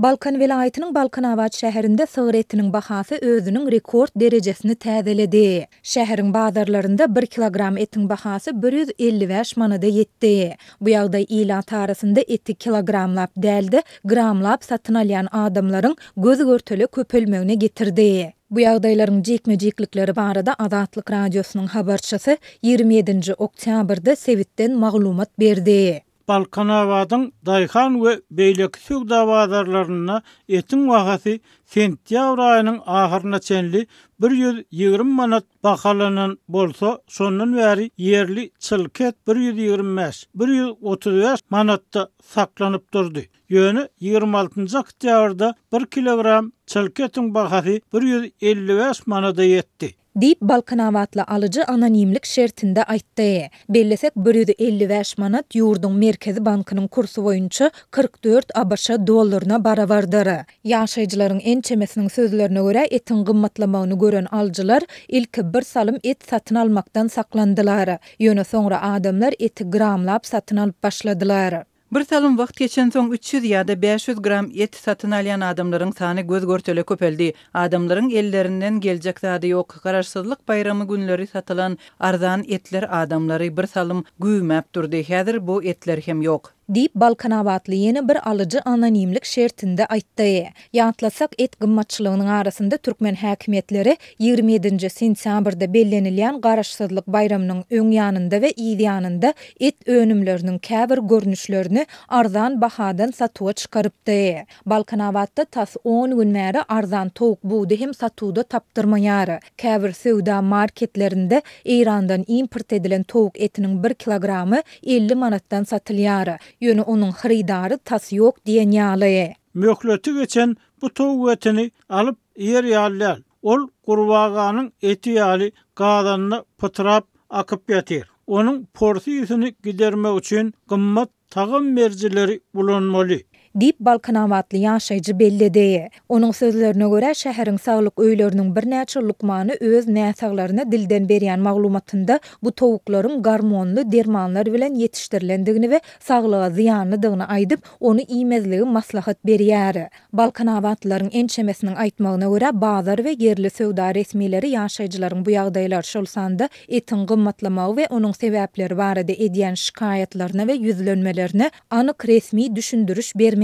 Balkan vilayatynyň Balkanawat şäherinde sığır etiniň bahasy özüniň rekord derejesini täzeledi. Şäheriň bazarlarynda 1 kilogram etiň bahasy 155 manada ýetdi. Bu ýagdaý ila tarasynda eti kilogramlap däldi, gramlap satyn alýan adamlaryň göz görteli köpelmegine getirdi. Bu ýagdaýlaryň jekme-jeklikleri barada Azatlyk radiosynyň habarçysy 27 oktýabrda Sewitden maglumat berdi. Balkanawadyň Daýhan we Beýleksuw dawazarlaryna etin wagty sentýabr aýynyň ahyryna çenli 120 manat bahalanan bolsa, şondan bäri yerli çylket 125, 135 manatda saklanyp durdy. Ýöne 26-njy oktýabrda 1 kilogram çylketiň bahasy 155 manada ýetdi. Dip Balkanawatly alyjy anonimlik şertinde aýtdy. Bellesek 155 manat ýurduň Merkezi bankynyň kursu boýunça 44 ABŞ dollaryna barabardyr. Ýaşaýjylaryň ençemesiniň sözlerine görä etin gymmatlamagyny gören alyjylar ilki bir salym et satyn almakdan saklandylar. Ýöne soňra adamlar eti gramlap satyn alyp başladylar. Bir salym wagt geçen soň 300 ýa-da 500 gram et satyn alýan adamlaryň sany göz görtele köpeldi. Adamlaryň ellerinden geljek zady ýok. Garaşsyzlyk bayramy günleri satylan arzan etler adamlary bir salym güýmäp durdy. Häzir bu etler hem ýok. Dip Balkanawatly ýene bir alyjy anonimlik şertinde aýtdy. Ýatlasak et gymmatçylygynyň arasynda türkmen häkimetleri 27 sentýabrda bellenilýän garaşsyzlyk bayramynyň öň ýanynda we ýygy ýanynda et önümleriniň käbir görnüşlerini arzan bahadan satywa çykarypdy. Balkanawatda tas 10 gün bäri arzan towuk buğdy hem satuwda tapdyrmaýar. Käbir sowda marketlerinde Irandan import edilen towuk etiniň 1 kilogramy 50 manatdan satylýar. Ýöne onuň xaridary tas ýok diýen ýaly. Möhleti geçen bu towuk etini alyp yer ýallar. Ol gurbaganyň eti ýaly gazanyna pytrap akyp ýatyr. Onuň porsiýasyny gidermek üçin gymmat tagym merjileri bulanmaly. Dip Balkanawatly ýaşaýjy belledi. Onuň sözlerine görä şäheriň saglyk öýleriniň bir näçe lukmany öz näsaklaryna dilden berýän maglumatynda bu towuklaryň garmonly dermanlar bilen ýetişdirilendigini we saglyga zyýanlydygyny aýdyp, onu iýmezligi maslahat berýär. Balkanawatlaryň ençemesiniň aýtmagyna görä bazar we yerli sowda resmileri ýaşaýjylaryň bu ýagdaýlar şolsanda etin gymmatlamagy we onuň sebäpleri barada edýän şikaýatlaryna we ýüzlenmelerini anyk resmi düşündürüş bermekdir.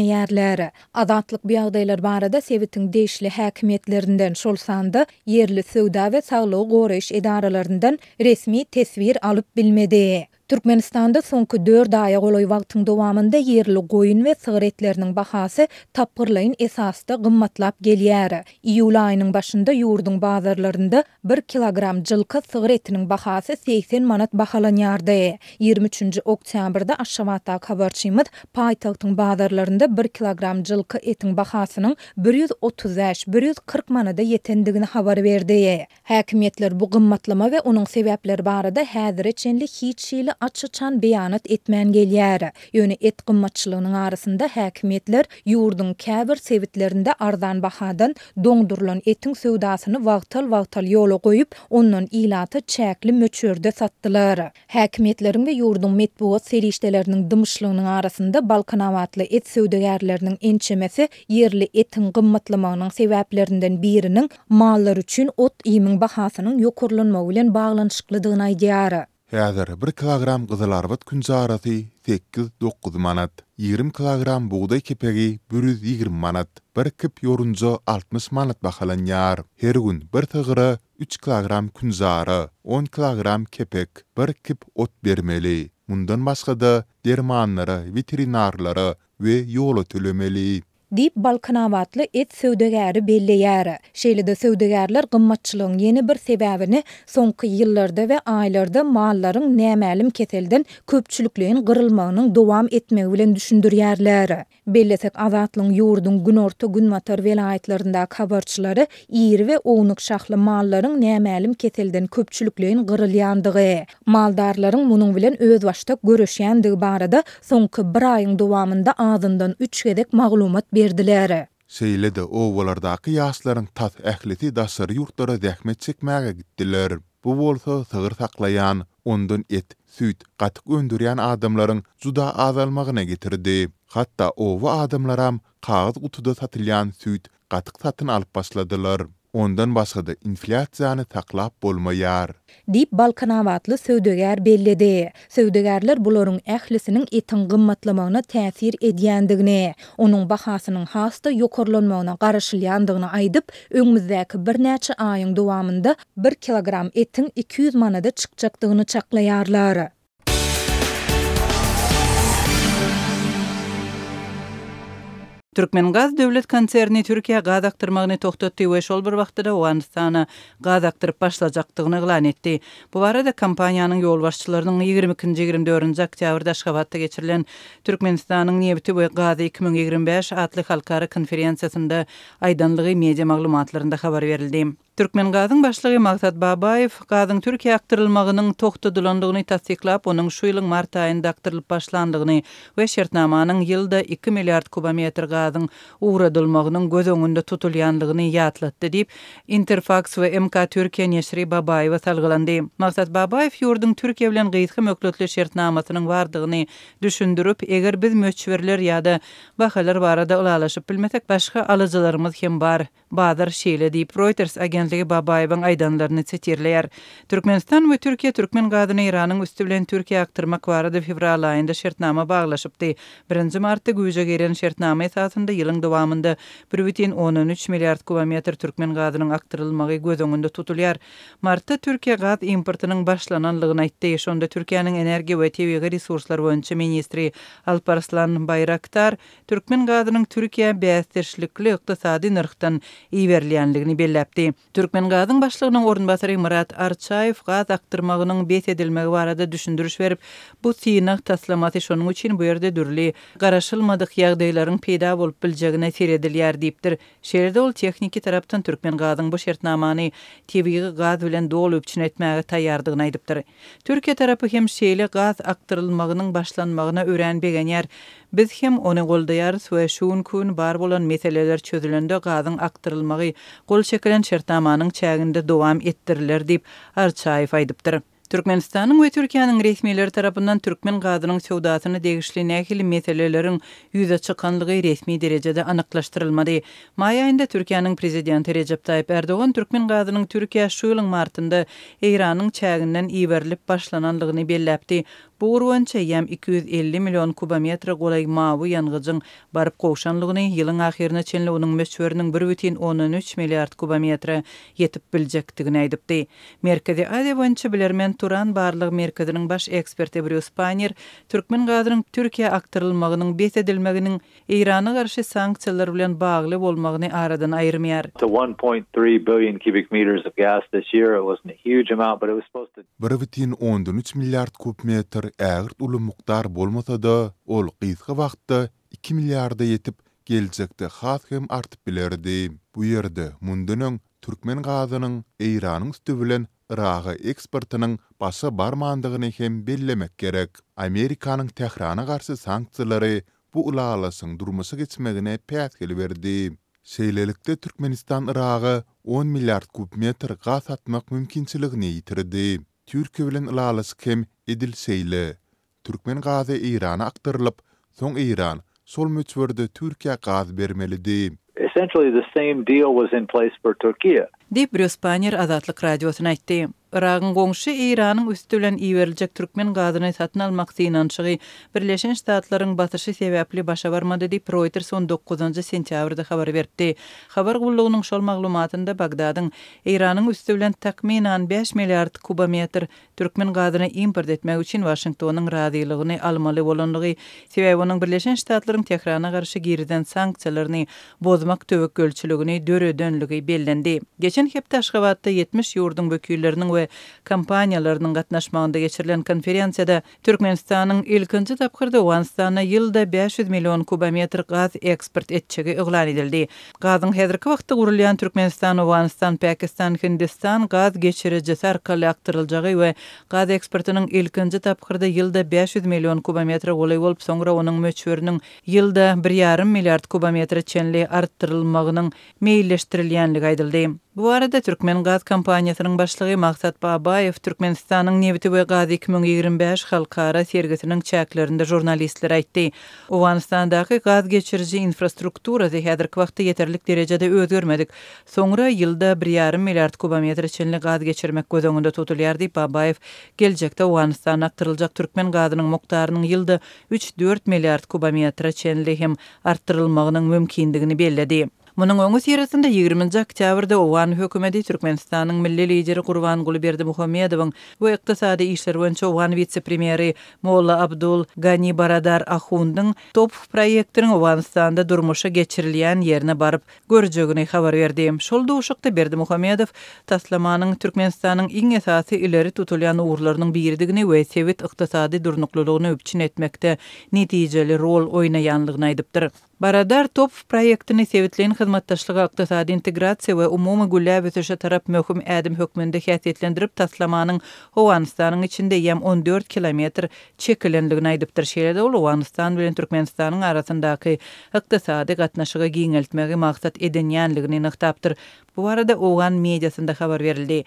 Azatlyk bu ýagdaýlar barada Sewitiň deýişli häkimetlerinden şolsanda yerli sowda we saglygy goraýyş edaralaryndan resmi tesbir alyp bilmedi. Türkmenistanda soňky 4 aýa golaý wagtyň dowamında yerli goýun we sığır etleriniň bahasy tapgyrlaýyn esasda gymmatlap gelýär. Iýul aýynyň başynda ýurduň bazarlarynda 1 kilogram jylky sığır etiniň bahasy 80 manat bahalanýardy. 23 oktýabrda Aşgabat habarçymyz paýtagtyň bazarlarynda 1 kilogram jylky etiň bahasynyň 135-140 manada ýetendigini habar berdi. Häkimetler bu gymmatlama we onuň sebäpleri barada häzirçenli hiç açıçan beýanat etmän gelýär. Ýöne et gymmatçylygynyň arasynda häkimetler ýurduň käbir sewitlerinde arzan bahadan doňdurulan etiň sowdasyny wagtal ýola goýup, ondan ilaty çäkli möçürde satdylar. Häkimetleriň we ýurduň metbuat serişdeleriniň dymyşlygynyň arasynda Balkanawatly et sowdagärleriniň ençemesi yerli etiň gymmatlamagynyň sebäplerinden biriniň mallar üçin ot iýimiň bahasynyň ýokurlanmagy bilen baglanyşyklydygyny aýdýar. Häzir 1 kilogram gyzylarbet künjarasy 8-9 manat, 20 kilogram buğday kepegi 120 manat, bir kip yorunca 60 manat bahalanýar. Her gün bir tygyra 3 kilogram künjara, 10 kilogram kepek, bir kip ot bermeli. Mundan başga-da dermanlara, veterinarlara we ýola tölemeli. Dip Balkanawatly et sowdagäri belleýär. Şeýle-de sowdagärler gymmatçylygyň ýeni bir sebäbini soňky ýyllarda we aýlarda mallaryň nämälim keselden köpçülikligiň gyrylmagynyň dowam etmegi bilen düşündirýärler. Bellesek Azatlyň ýurduň günorta Günmatar welaýatlarynda habarçylary iri we ownyk şahly mallaryň nämälim keselden köpçülikligiň gyrylýandygy, maldarlaryň munyň bilen öz başda görüşýändigi barada soňky bir aýyň dowamında azyndan 3 gedek maglumat berdiler. Şeýle-de owalardaky ýaşlaryň tat ähleti daşary ýurtlara zähmet çekmäge gitdiler. Bu bolsa sığır saklayan, ondan et, süt, gatyk öndürýän adamlaryň juda azalmagyna getirdi. Hatta owa adamlaram kağıt kutuda satylýan süýt gatyk satyn alyp başladylar. Ondan başga da inflasiýany taklap bolmaýar. Dip Balkanawatly söwdeger bellidi. Söwdegerler bularyň ählisiniň etin gymmatlamagyna täsir edýändigini, onuň bahasynyň hasta ýokarlanmagyna garaşylýandygyny aýdyp, öňümizdäki bir näçe aýyň dowamında 1 kilogram etin 200 manada çykjakdygyny çaklaýarlar. Türkmengaz döwlet konserni Türkiýe gaz aktyrmagyny toktatdy we şol bir wagtda Owganystana gaz aktyryp başlajakdygyny eglan etdi. Bu barada kompaniýanyň ýolbaşçylarynyň 22-24 oktýabrda Aşgabatda geçirilen Türkmenistanyň nebiti we gazy 2025 adly halkara konferensiýasynda aýdanlygy media maglumatlarynda habar berildi. Türkmengazyň başlygy Maksat Babayew gazyň Türkiýe aktyrylmagynyň toktadylandygyny tasdiklap, onuň şu ýylyň mart aýynda aktyrylyp başlandygyny we şertnamanyň ýylda 2 milliard kubometr gazyň uğradylmagynyň göz öňünde tutulýandygyny ýatlatdy diýip Interfax we MK Türkiýe neşri Babayew salgylandy. Maksat Babayew ýurdun Türkiýe bilen gyýytky mökletli şertnamasynyň bardygyny düşündirip, eger biz möçberler ýa-da bahalar barada ulalaşyp bilmesek, başga alyjylarymyz hem bar. Badar şeýle diýip Reuters agentligi Babayewiň aýdanlaryny çetirleýär. Türkmenistan we Türkiýe türkmen gazyny Iranyň üstü bilen Türkiýe aktyrmak barada fevral aýynda şertnama baglaşypdy. 1 martda güýje giren şertnama esasynda ýylyň dowamında 1,13 milliard kubometr türkmen gazynyň aktyrylmagy göz öňünde tutulýar. Martda Türkiýe gaz importynyň başlananlygyny aýtdy. Şonda Türkiýanyň energiýa we tebigy resurslar boýunça ministri Alparslan Bayraktar türkmen gazynyň Türkiýe bästirşlikli ykdysady nyrkdan iýerilýänligini belläpdi. Türkmen gazynyň başlygynyň ornbasary Murat Arçaýew gaz aktyrmagynyň bet edilmegi barada düşündürüş berip, bu synak taslamaty şonuň üçin bu ýerde dürli garaşylmadyk ýagdaýlaryň peýda bolup biljegine seredilýär diýipdir. Şeýerde ol tekniki tarapdan türkmen gazynyň bu şertnamany tebigy gaz bilen dolup içinetmäge taýýardygyny aýdypdyr. Türkiýe tarapy hem şeýle gaz aktyrylmagynyň başlanmagyna örenbegenýär. Biz hem onu goldaýarys we şuň gün bar bolan meseleler çözülende gazyň aktyrylmagy gol çekilen şertnamanyň çäginde dowam ettiriler diýip Arçaýew aýdypdyr. Türkmenistanyň we Türkiýanyň resmiýetleri tarapyndan türkmen gazynyň sowdasyny degişli nähili meseleleriň ýüze çykanlygy resmi derejede anyklaşdyrylmady. May aýynda Türkiýanyň prezidenti Recep Tayyip Erdogan türkmen gazynyň Türkiýe şu ýylyň martynda Iranyň çäginden iberilip başlananlygyny belläpdi. Bu urwança ýam 250 million kubometr golay mawy ýangyjyň baryp gowşanlygyny ýylyň ahyrına çenli onuň möçberiniň 1,13 milliard kubometr ýetip biljekdigini aýdypdy. Merkezi Aziýa boýunça bilermen turan barlyk merkeziniň baş eksperti Bruce Panyer türkmen gazynyň Türkiýe aktyrylmagynyň bet edilmeginiň Irana garşy sanksiýalar bilen bagly bolmagyny aradan aýyrmaýar. 1.3 billion cubic meters of gas this year. It wasn't a huge amount, but it was supposed to 1,13 milliard kubmetr ägir uly mukdar bolmasa da ol gysga wagtda 2 milliarda ýetip geljekde has hem artyp bilerdi. Bu ýerde mundan türkmen gazynyň Iranyň üstü bilen Iraga eksportynyň başa barmandygyny hem bellemek gerek. Amerikanyň Tehrana garşy sanksiýalary bu ulalasyň durmasy geçmegine päsgeli berdi. Şeýlelikde Türkmenistan Iraga 10 milliard kubmetr gaz satmak mümkinçiligini ýitirdi. Türkiýe bilen ulalasyk hem edilseýle. Türkmen gazy Irana aktyrylyp, soň Iran sol möçberde Türkiýe gaz bermelidi. essentially the same deal was in place for Turkey. Dip Bruce Panyer Azatlyk radiosyna aýtdy. Iranyň goňşy Iranyň üstü bilen iýeriljek türkmen gazyny satyn almak synançygy Birleşen Ştatlaryň batyşy sebäpli başa barmady diýip Reuters 19 sentýabrda habar berdi. Habar gullugynyň şol maglumatynda Bagdadyň Iranyň üstü bilen takminan 5 milliard kubometr türkmen gazyny import etmek üçin Washingtonyň razylygyny almaly bolanlygy sebäbi onuň Birleşen Ştatlaryň Tehrana garşy giriden sanksiýalaryny bozmak töwekkülçiligini döredönligi bellendi. Geçen hepde Aşgabatda 70 ýurdun wekilleriniň we kompaniýalarynyň gatnaşmagynda geçirilen konferensiýada Türkmenistanyň ilkinji tapgyrda Owganystana ýylda 500 million kubometr gaz eksport etjegi eglan edildi. Gazyň häzirki wagtda gurulýan Türkmenistan, Owganystan, Pakistan, Hindistan gaz geçirejisi arkaly aktyryljagy we gaz eksportynyň ilkinji tapgyrda ýylda 500 million kubometr golay bolup, soňra onuň möçberiniň ýylda 1,5 milliard kubometr çenli arttyrylmagynyň meýilleşdirilýänligi aýdyldy. Bu arada Türkmen Gaz Kompaniýasynyň başlygy Maksat Babayew Türkmenistanyň Nebiti we Gaz 2025 halkara sergisiniň çäklerinde jurnalistlere aýtdy. Owanistandaky gaz geçirici infrastruktura häzirki wagtda yeterlik derejede özgermedik. Soňra ýylda 1,5 milliard kubometr çenli gaz geçirmek gözüňünde tutulýar diýip Babayew geljekde Owanistana aktyryljak Türkmen gazynyň mukdarynyň ýylda 3-4 milliard kubometr çenli hem artdyrylmagynyň mümkindigini belledi. Munyň öňü serisinde 20 oktýabrda Owan hökümeti Türkmenistanyň milli lideri Gurbanguly Berdimuhammedowyň we ykdysady işler boýunça Owan wise-premieri Molla Abdul Gani Baradar Ahundyň top proýektiniň Owanistan'da durmuşa geçirilýän ýerine baryp görjegini habar berdi. Şol duşukda Berdimuhammedow taslamanyň Türkmenistanyň iň esasy ileri tutulýan uğurlarynyň biridigini we sewit ykdysady durnuklulygyny öpçün etmekde netijeli rol oýnaýanlygyny aýdypdyr. Baradar top proýektini sewitleýän hyzmatdaşlyga ykdysady integrasiýa we umumy güllä ötüşe tarap möhüm ädim hökmünde häsiýetlendirip taslamanyň Owanistan'yň içinde ýem 14 kilometr çekilenligini aýdypdyr. Şeýle ol Owanistan bilen Türkmenistanyň arasyndaky ykdysady gatnaşygy giňeltmegi maksat edenýänligini nyktapdyr. Bu arada Owan mediasynda habar berildi.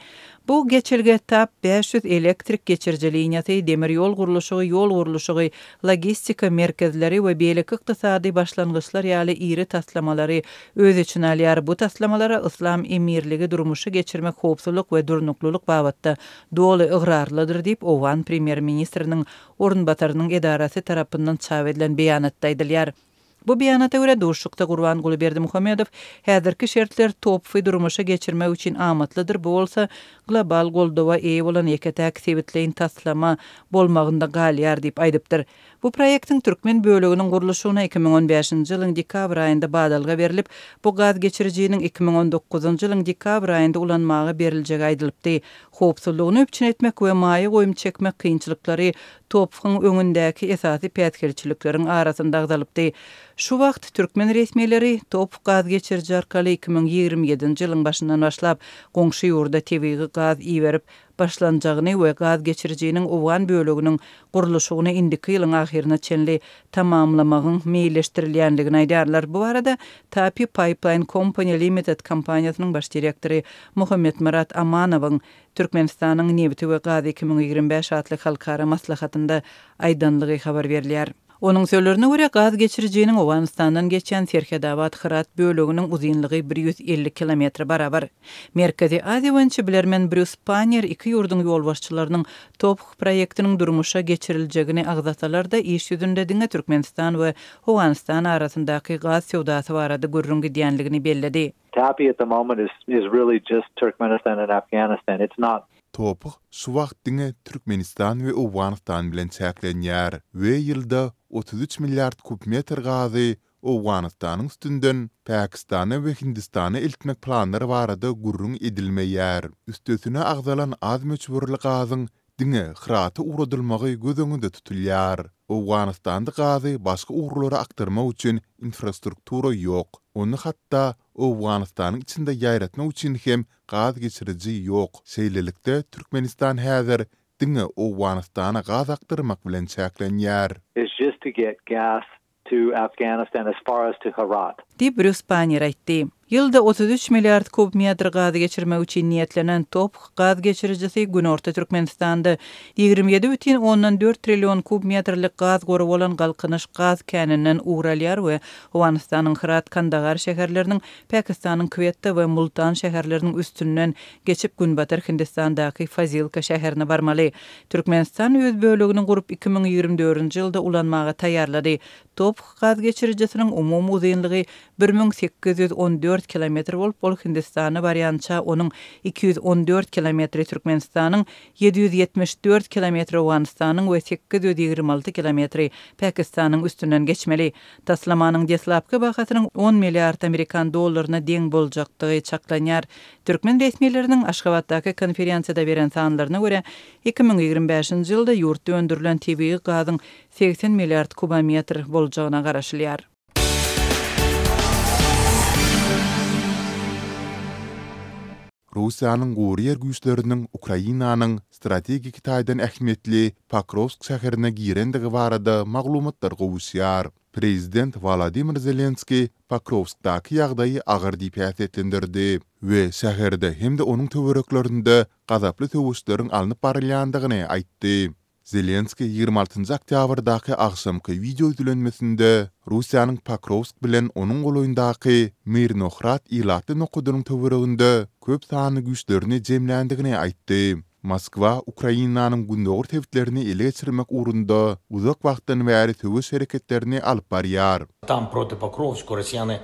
Bu geçilge tap 500 elektrik geçirji liniýasy, demir ýol gurulşy, ýol gurulşy, logistika merkezleri we beýleki ykdysady başlangyçlar ýaly iri taslamalary öz için alýar. Bu taslamalara Islam emirligi durmuşy geçirmek howpsuzlyk we durnuklulyk babatda doly ıgrarlydyr diýip Owan premier ministriniň orunbatarynyň edarasy tarapyndan çap edilen beýanatda aýdylýar. Bu beýanata görä duşukda Gurbanguly Berdimuhammedow häzirki şertler topy durmuşa geçirmek üçin amatlydyr. Bu bolsa global goldawa eýe bolan ýeketäk sewitleýän taslama bolmagynda galýar diýip aýdypdyr. Bu proýektiň türkmen bölегiniň gurulşyna 2015-nji ýylyň dekabr aýynda badalga berilip, bu gaz geçirjiginiň 2019-njy ýylyň dekabr aýynda ulanmagy beriljegi aýdylypdy. Howpsuzlygyny öpçün etmek we maýy goýum çekmek kynçylyklary topyň öňündäki esasy pätkelçilikleriň arasynda agdalypdy. Şu wagt türkmen resmiýetleri top gaz geçirji arkaly 2027-nji ýylyň başyndan başlap goňşy ýurda tebigy gaz iýerip başlanjagyny we gaz geçirjiginiň Owan böleginiň gurulşygyny indiki ýylyň ahyryna çenli tamamlamagyň meýilleşdirilýänligini aýdarlar. Bu arada Tapi Pipeline Company Limited kompaniýasynyň baş direktori Muhammed Murat Amanowyň Türkmenistanyň Nebiti we Gaz 2025 adly halkara maslahatynda aýdanlygy habar berilýär. Onun sözlerine göre gaz geçirjiginiň Owanistandan geçen Serhedawat-Hırat böleginiň uzunlygy 150 kilometr barabar. Merkezi Aziýa boýunça bilermen Bruce Panyer iki ýurdun ýolbaşçylarynyň top proýektiniň durmuşa geçiriljegini agzatsalar da iş ýüzünde diňe Türkmenistan we Owanistan arasyndaky gaz sewdasy barada gürrüň gidýänligini belledi. TAPI at the moment is really just Turkmenistan and Afghanistan. It's not. Topuk şu wagtdyňe Türkmenistan we Owanistan bilen çäklenýär we ýylda 33 milliard kubmetr gazy Owanistan'yň üstünden Pakistana we Hindistana iltmek planlary barada gurrun edilmeýär. Üstesine agzalan az möçberli gazyň diňe hyraty uradylmagy gözüňde tutulýar. Owanistan'da gazy başga urulary aktarmak üçin infrastruktura ýok. Onu hatda Owanistan'yň içinde ýaýratmak üçin hem gaz geçiriji ýok. Şeýlelikde Türkmenistan häzir diňe Owanistan'a gaz aktarmak bilen çäklenýär. It's just to get gas to Afghanistan as far as to Herat. Di Bruce Panyer aýtdy. Ýylda 33 milliard kubmetr gaz geçirmek üçin niýetlenen top gaz geçirjisi günorta Türkmenistanda 27,4 trillion kubmetrlik gaz gory bolan galkynyş gaz känininden uğralýar we Owanistan'yň Hırat, Kandahar şäherleriniň, Pakistanyň Quetta we Multan şäherleriniň üstünden geçip günbatar Hindistandaky Fazilka şäherine barmaly. Türkmenistan öz bölegini gurup 2024-nji ýylda ulanmaga taýýarlady. Top gaz geçirjisiniň umumy uzunlygy 1814 kilometr bolup, bol Hindistana barýança onun 214 kilometri Türkmenistanyň, 774 kilometri Owanistananyň we 826 kilometri Pakistanyň üstünden geçmeli. Taslamanyň deslapky bahasynyň 10 milliard Amerikan dollaryna deň boljakdygy çaklanýar. Türkmen resmiýetleriniň Aşgabatdaky konferensiýada beren sanlaryna görä 2025-nji ýylda ýurtda öndürilen tebii gazyň 80 milliard kubometr boljagyna garaşylýar. Russiýanyň gurýer güýçleriniň Ukrainanyň strategik taýdan ähmiýetli Pokrovsk şäherine girendigi barada maglumatlar gowuşýar. Prezident Volodymyr Zelenski Pokrovskdaky ýagdaýy agyr diýip häsiýetlendirdi we şäherde hemde onuň töwereklerinde gazaply töwüşleriň alınıp barylýandygyny aýtdy. Zelenski 26 oktýabrdaky agşamky video dülenmesinde Russiýanyň Pokrovsk bilen onuň goloýundaky Mirnohrad ýylatly nokudynyň töwereginde köp sany güýçlerini jemländigini aýtdy. Moskwa, Ukrainanyň gündögür tewitlerini ele geçirmek uğrunda uzak wagtdan bäri töwüş hereketlerini alyp barýar. Там проти Покровську росіяни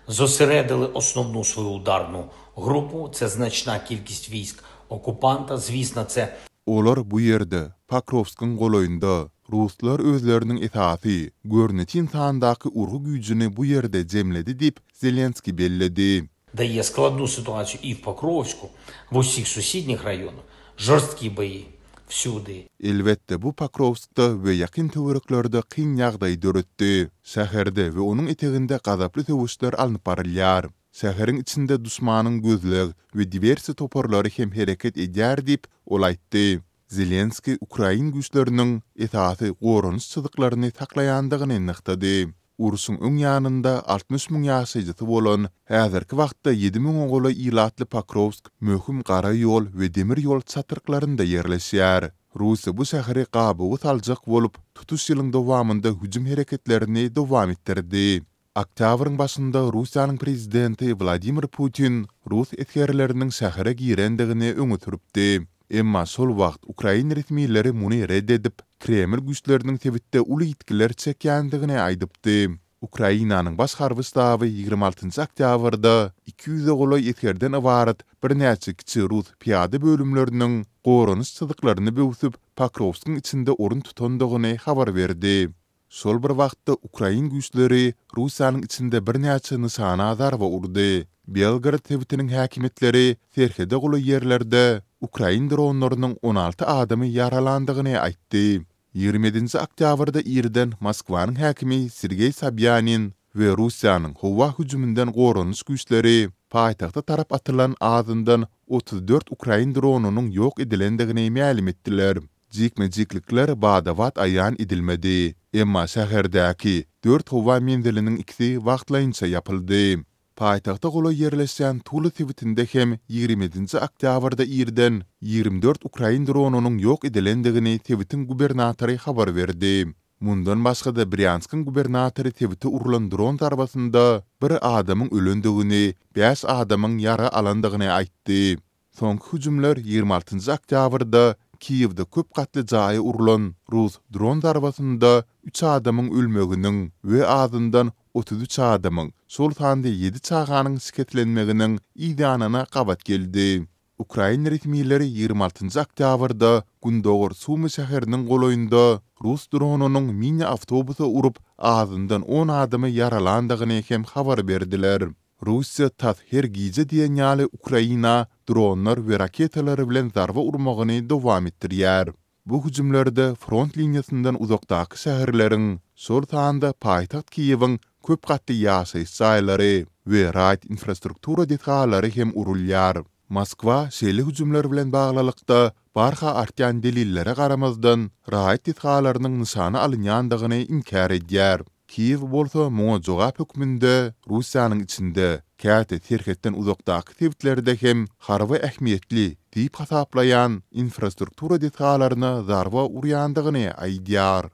зосередили основну свою ударну групу. Це значна кількість військ окупанта. Звісно, це Olar bu ýerde Pokrovskyň goloýunda Ruslar özleriniň etaty, görneçin sandaky urgu güýjüni bu ýerde jemledi diýip Zelenski belledi. дає складну ситуацію і в Покровську, в усіх сусідніх районах. Жорсткі бої всюди. Elbette bu Pokrovskda we ýakyn töwereklerde kyn ýagdaý döretdi. Şäherde we onuň eteginde gazaply töwüşler alınıp barylýar. Şäheriň içinde dusmanyň gözleg we diversi toporlary hem hereket edýär diýip ol aýtdy. Zelenski Ukrain güýçleriniň etaty gorunç çyzyklaryny taklaýandygyny nyktady. Urusun öň ýanynda 60 000 ýaşaýjy bolan, häzirki wagtda 7 000 oňoly ýylatly Pokrovsk, möhüm gara ýol we demir ýol çatyrklarynda ýerleşýär. Russiýa bu şäheri gabawy saljak bolup, tutuş ýylyň dowamında hüjüm hereketlerini dowam etdirdi. Oktýabryň başynda Russiýanyň prezidenti Vladimir Putin Rus etgerleriniň şähere girendigini öňe türipdi. Emma sol wagt Ukraina resmiýetleri muny reddedip, Kreml güýçleriniň tebitde uly ýetkiler çekýändigini aýdypdy. Ukrainanyň baş harby staby 26 oktýabrda 200 goloý etgerden ibaret bir näçe kiçi Rus piýada bölümleriniň gorunç çyzyklaryny böwsüp Pokrovskiň içinde orun tutandygyny habar berdi. Sol bir wagtda Ukrain güýçleri Russiýanyň içinde bir näçe nysana zarba urdy. Belgrad tebitiniň häkimetleri Serhede goloý ýerlerde Ukrain dronlarynyň 16 adamy yaralandygyny aýtdy. 27 oktýabrda ýerden Moskwanyň häkimi Sergey Sobyanin we Russiýanyň howa hüjümünden gorunç güýçleri paýtagta tarap atylan azyndan 34 Ukrain dronunyň ýok edilendigini ma'lum etdiler. Jikmejiklikler badawat aýan edilmedi. Emma şäherdäki 4 howa menziliniň ikisi wagtlaýynça ýapyldy. Paýtagta gola ýerleşýän Tula tebitinde hem 27 oktýabrda ýerden 24 Ukrain dronunyň ýok edilendigini tebitin gubernatory habar berdi. Mundan başga da Bryanskiň gubernatory tebiti urulan dron zarbasynda bir adamyň ölendigini, 5 adamyň yara alandygyny aýtdy. Soňky hüjümler 26 oktýabrda Kiýewde köp gatly jaýy urulan Rus dron zarbasynda 3 adamyň ölmeginiň we azyndan 33 adamyň, sol sanda 7 çağanyň siketlenmeginiň ýa-da gabat geldi. Ukraina resmiýetleri 26 oktýabrda Gündogur Sumy şäheriniň goloýunda Rus dronunyň mini awtobusy urup, azyndan 10 adamy yaralandygyny hem habar berdiler. Russiýa tas her gize diýen ýaly Ukraina dronlar we raketalary bilen zarba urmagyny dowam etdirýär. Bu hüjümlerde front liniýasyndan uzakdaky şäherleriň, sol sanda paýtagt Kiýewiň köp gatly ýaşaýyş jaýlary we raýat infrastruktura detalary hem urulýar. Moskwa şeýle hüjümler bilen baglylykda barha artýan delillere garamazdan raýat detalarynyň nysany alynýandygyny inkar edýär. Kiýew bolsa muňa jogap hökmünde Russiýanyň içinde käte terhetden uzakdaky tewtlerde hem harby ähmiýetli diýip hasaplaýan infrastruktura detalaryna zarba urýandygyny aýdýar.